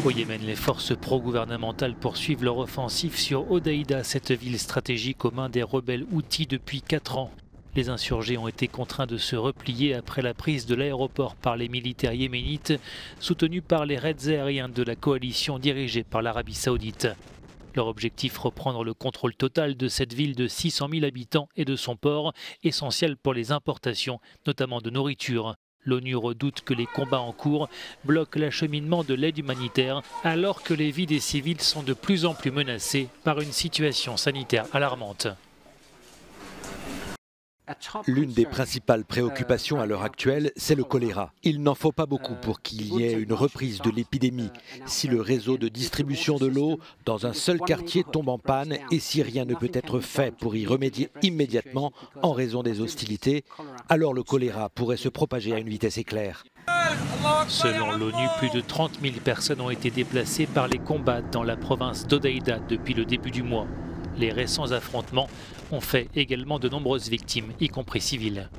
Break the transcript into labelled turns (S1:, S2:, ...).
S1: Au Yémen, les forces pro-gouvernementales poursuivent leur offensive sur Hodeïda, cette ville stratégique aux mains des rebelles houthis depuis 4 ans. Les insurgés ont été contraints de se replier après la prise de l'aéroport par les militaires yéménites, soutenus par les raids aériens de la coalition dirigée par l'Arabie Saoudite. Leur objectif, reprendre le contrôle total de cette ville de 600 000 habitants et de son port, essentiel pour les importations, notamment de nourriture. L'ONU redoute que les combats en cours bloquent l'acheminement de l'aide humanitaire, alors que les vies des civils sont de plus en plus menacées par une situation sanitaire alarmante.
S2: L'une des principales préoccupations à l'heure actuelle, c'est le choléra. Il n'en faut pas beaucoup pour qu'il y ait une reprise de l'épidémie. Si le réseau de distribution de l'eau dans un seul quartier tombe en panne et si rien ne peut être fait pour y remédier immédiatement en raison des hostilités, alors le choléra pourrait se propager à une vitesse éclair.
S1: Selon l'ONU, plus de 30 000 personnes ont été déplacées par les combats dans la province d'Hodeïda depuis le début du mois. Les récents affrontements ont fait également de nombreuses victimes, y compris civiles.